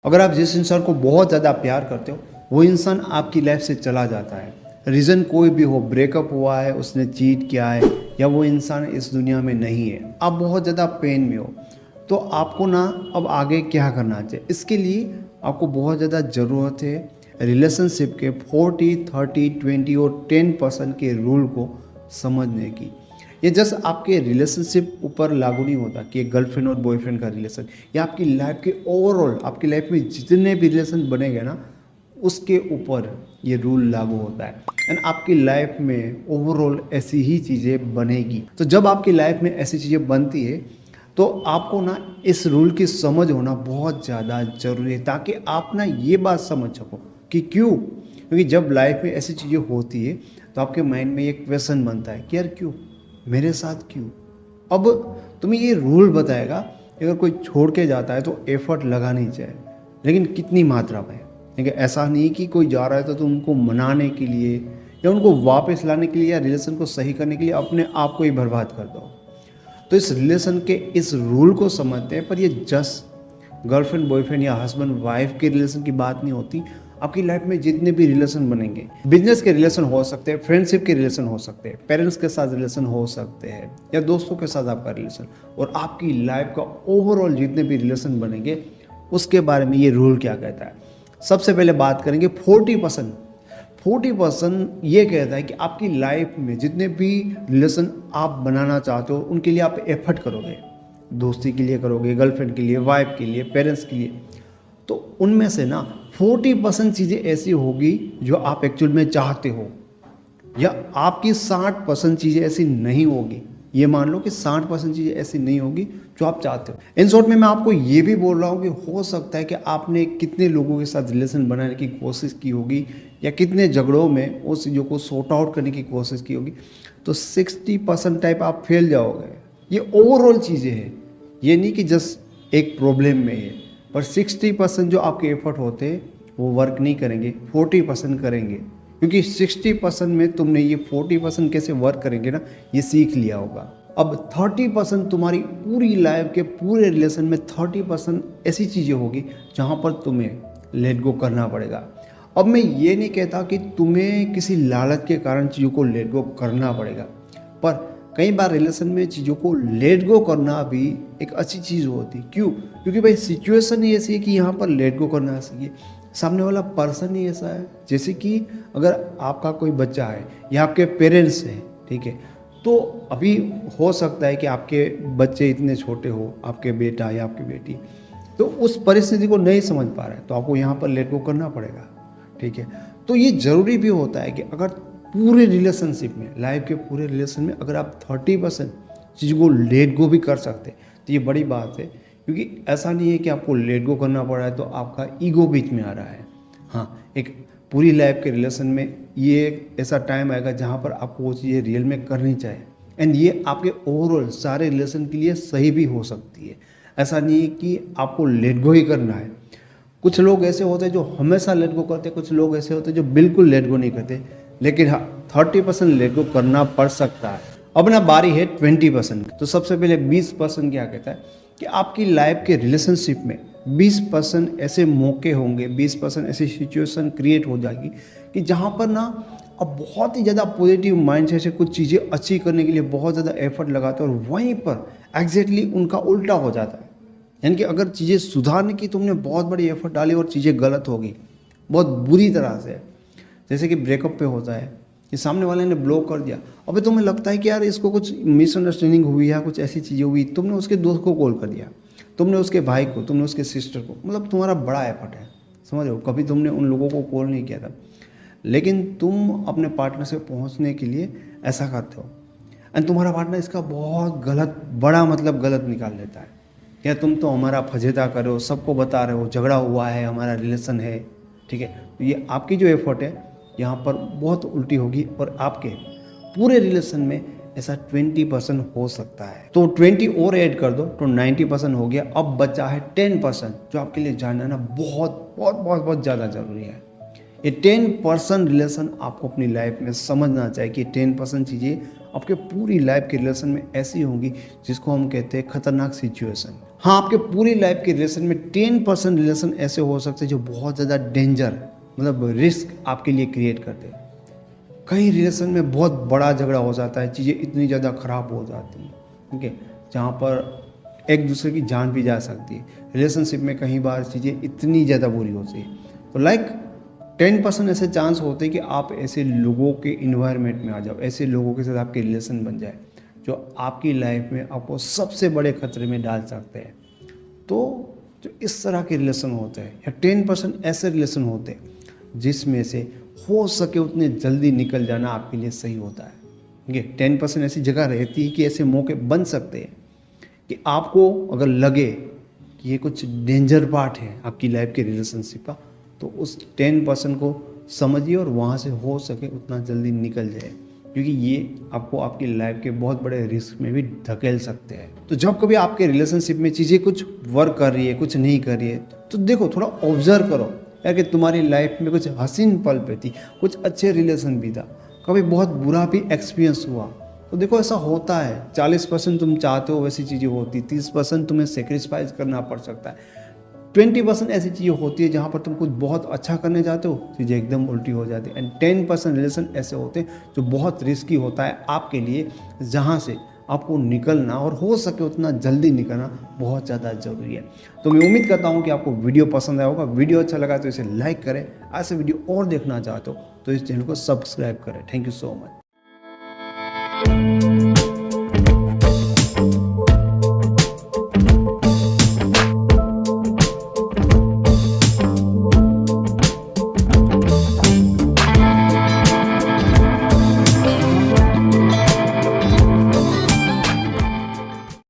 अगर आप जिस इंसान को बहुत ज़्यादा प्यार करते हो वो इंसान आपकी लाइफ से चला जाता है। रीज़न कोई भी हो, ब्रेकअप हुआ है, उसने चीट किया है, या वो इंसान इस दुनिया में नहीं है, आप बहुत ज़्यादा पेन में हो, तो आपको ना अब आगे क्या करना चाहिए, इसके लिए आपको बहुत ज़्यादा ज़रूरत है रिलेशनशिप के 40, 30, 20 और 10% के रूल को समझने की। ये जस्ट आपके रिलेशनशिप ऊपर लागू नहीं होता कि एक गर्लफ्रेंड और बॉयफ्रेंड का रिलेशन, या आपकी लाइफ के ओवरऑल आपकी लाइफ में जितने भी रिलेशन बनेंगे ना उसके ऊपर ये रूल लागू होता है। एंड आपकी लाइफ में ओवरऑल ऐसी ही चीज़ें बनेगी। तो जब आपकी लाइफ में ऐसी चीज़ें बनती है तो आपको ना इस रूल की समझ होना बहुत ज़्यादा ज़रूरी है, ताकि आप ना ये बात समझ सको कि क्यों। क्योंकि जब लाइफ में ऐसी चीज़ें होती है तो आपके माइंड में एक क्वेश्चन बनता है कि यार क्यों, मेरे साथ क्यों। अब तुम्हें ये रूल बताएगा कि अगर कोई छोड़ के जाता है तो एफर्ट लगानी चाहिए, लेकिन कितनी मात्रा में। लेकिन ऐसा नहीं कि कोई जा रहा है तो तुम उनको मनाने के लिए या उनको वापस लाने के लिए या रिलेशन को सही करने के लिए अपने आप को ही बर्बाद कर दो। तो इस रिलेशन के इस रूल को समझते हैं, पर ये जस्ट गर्लफ्रेंड बॉयफ्रेंड या हस्बैंड वाइफ के रिलेशन की बात नहीं होती। आपकी लाइफ में जितने भी रिलेशन बनेंगे, बिजनेस के रिलेशन हो सकते हैं, फ्रेंडशिप के रिलेशन हो सकते हैं, पेरेंट्स के साथ रिलेशन हो सकते हैं, या दोस्तों के साथ आपका रिलेशन, और आपकी लाइफ का ओवरऑल जितने भी रिलेशन बनेंगे उसके बारे में ये रूल क्या कहता है। सबसे पहले बात करेंगे 40%। 40% ये कहता है कि आपकी लाइफ में जितने भी रिलेशन आप बनाना चाहते हो उनके लिए आप एफर्ट करोगे। दोस्ती के लिए करोगे, गर्लफ्रेंड के लिए, वाइफ के लिए, पेरेंट्स के लिए। तो उनमें से ना 40% चीज़ें ऐसी होगी जो आप एक्चुअल में चाहते हो, या आपकी 60% चीज़ें ऐसी नहीं होगी। ये मान लो कि 60% चीज़ें ऐसी नहीं होगी जो आप चाहते हो। इन शॉर्ट में मैं आपको ये भी बोल रहा हूँ कि हो सकता है कि आपने कितने लोगों के साथ रिलेशन बनाने की कोशिश की होगी, या कितने झगड़ों में उस चीज़ों को सॉर्ट आउट करने की कोशिश की होगी, तो 60% टाइप आप फेल जाओगे। ये ओवरऑल चीज़ें हैं, ये नहीं कि जस्ट एक प्रॉब्लम में है। पर 60% जो आपके एफर्ट होते हैं वो वर्क नहीं करेंगे, 40% करेंगे। क्योंकि 60% में तुमने ये 40% कैसे वर्क करेंगे ना, ये सीख लिया होगा। अब 30% तुम्हारी पूरी लाइफ के पूरे रिलेशन में 30% ऐसी चीज़ें होगी जहाँ पर तुम्हें लेट गो करना पड़ेगा। अब मैं ये नहीं कहता कि तुम्हें किसी लालच के कारण चीज़ों को लेट गो करना पड़ेगा, पर कई बार रिलेशन में चीज़ों को लेट गो करना भी एक अच्छी चीज़ होती। क्यों? क्योंकि भाई सिचुएशन ही ऐसी है कि यहाँ पर लेट गो करना चाहिए। सामने वाला पर्सन ही ऐसा है, जैसे कि अगर आपका कोई बच्चा है या आपके पेरेंट्स हैं, ठीक है, तो अभी हो सकता है कि आपके बच्चे इतने छोटे हो, आपके बेटा या आपकी बेटी, तो उस परिस्थिति को नहीं समझ पा रहे, तो आपको यहाँ पर लेट गो करना पड़ेगा, ठीक है। तो ये ज़रूरी भी होता है कि अगर पूरे रिलेशनशिप में, लाइफ के पूरे रिलेशन में अगर आप 30% चीज़ को लेट गो भी कर सकते तो ये बड़ी बात है। क्योंकि ऐसा नहीं है कि आपको लेट गो करना पड़ रहा है तो आपका ईगो बीच में आ रहा है। हाँ, एक पूरी लाइफ के रिलेशन में ये एक ऐसा टाइम आएगा जहाँ पर आपको वो चीज़ें रियल में करनी चाहिए, एंड ये आपके ओवरऑल सारे रिलेशन के लिए सही भी हो सकती है। ऐसा नहीं है कि आपको लेट गो ही करना है। कुछ लोग ऐसे होते हैं जो हमेशा लेट गो करते हैं, कुछ लोग ऐसे होते हैं जो बिल्कुल लेट गो नहीं करते, लेकिन हाँ 30% लेट गो करना पड़ सकता है। अब ना बारी है 20%। तो सबसे पहले 20% क्या कहता है कि आपकी लाइफ के रिलेशनशिप में 20% ऐसे मौके होंगे, 20% ऐसी सिचुएशन क्रिएट हो जाएगी कि जहाँ पर ना अब बहुत ही ज़्यादा पॉजिटिव माइंडसेट से कुछ चीज़ें अचीव करने के लिए बहुत ज़्यादा एफर्ट लगाते हैं, और वहीं पर एग्जैक्टली उनका उल्टा हो जाता है। यानी कि अगर चीज़ें सुधारने की तुमने बहुत बड़ी एफर्ट डाली और चीज़ें गलत होगी बहुत बुरी तरह से, जैसे कि ब्रेकअप पे होता है कि सामने वाले ने ब्लॉक कर दिया, अबे तुम्हें लगता है कि यार इसको कुछ मिसअंडरस्टैंडिंग हुई या कुछ ऐसी चीज़ें हुई, तुमने उसके दोस्त को कॉल कर दिया, तुमने उसके भाई को, तुमने उसके सिस्टर को, मतलब तुम्हारा बड़ा एफर्ट है, समझ रहे हो। कभी तुमने उन लोगों को कॉल नहीं किया था, लेकिन तुम अपने पार्टनर से पहुँचने के लिए ऐसा करते हो, एंड तुम्हारा पार्टनर इसका बहुत गलत, बड़ा मतलब गलत निकाल लेता है। क्या तुम तो हमारा फजेदा कर रहे हो, सबको बता रहे हो झगड़ा हुआ है, हमारा रिलेशन है, ठीक है। तो ये आपकी जो एफर्ट है यहाँ पर बहुत उल्टी होगी, और आपके पूरे रिलेशन में ऐसा 20% हो सकता है। तो 20 और ऐड कर दो तो 90% हो गया। अब बचा है 10%, जो आपके लिए जानना बहुत बहुत बहुत बहुत ज़्यादा ज़रूरी है। ये 10% रिलेशन आपको अपनी लाइफ में समझना चाहिए कि 10% चीज़ें आपके पूरी लाइफ के रिलेशन में ऐसी होंगी जिसको हम कहते हैं खतरनाक सिचुएशन। हाँ, आपके पूरी लाइफ के रिलेशन में 10% रिलेशन ऐसे हो सकते हैं जो बहुत ज़्यादा डेंजर मतलब रिस्क आपके लिए क्रिएट करते हैं। कई रिलेशन में बहुत बड़ा झगड़ा हो जाता है, चीज़ें इतनी ज़्यादा ख़राब हो जाती हैं, ठीक है, जहाँ पर एक दूसरे की जान भी जा सकती है। रिलेशनशिप में कई बार चीज़ें इतनी ज़्यादा बुरी होती है, तो 10% ऐसे चांस होते हैं कि आप ऐसे लोगों के इन्वायरमेंट में आ जाओ, ऐसे लोगों के साथ आपके रिलेशन बन जाए जो आपकी लाइफ में आपको सबसे बड़े खतरे में डाल सकते हैं। तो जो इस तरह के रिलेशन होते हैं या 10% ऐसे रिलेशन होते हैं जिसमें से हो सके उतने जल्दी निकल जाना आपके लिए सही होता है। ठीक है, 10% ऐसी जगह रहती है कि ऐसे मौके बन सकते हैं कि आपको अगर लगे कि ये कुछ डेंजर पार्ट है आपकी लाइफ के रिलेशनशिप का, तो उस 10% को समझिए और वहाँ से हो सके उतना जल्दी निकल जाए, क्योंकि ये आपको आपकी लाइफ के बहुत बड़े रिस्क में भी धकेल सकते हैं। तो जब कभी आपके रिलेशनशिप में चीज़ें कुछ वर्क कर रही है, कुछ नहीं कर रही है, तो देखो, थोड़ा ऑब्जर्व करो यार कि तुम्हारी लाइफ में कुछ हसीन पल पे थी, कुछ अच्छे रिलेशन भी था, कभी बहुत बुरा भी एक्सपीरियंस हुआ, तो देखो ऐसा होता है। 40% तुम चाहते हो वैसी चीज़ें होती, 30% तुम्हें सेक्रीफाइस करना पड़ सकता है, 20% ऐसी चीज़ें होती है जहाँ पर तुम कुछ बहुत अच्छा करने जाते हो, चीज़ें एकदम उल्टी हो जाती है। एंड 10% रिलेशन ऐसे होते हैं जो बहुत रिस्की होता है आपके लिए, जहाँ से आपको निकलना और हो सके उतना जल्दी निकलना बहुत ज़्यादा ज़रूरी है। तो मैं उम्मीद करता हूँ कि आपको वीडियो पसंद आया होगा। वीडियो अच्छा लगा तो इसे लाइक करें, ऐसे वीडियो और देखना चाहते हो तो इस चैनल को सब्सक्राइब करें। Thank you so much.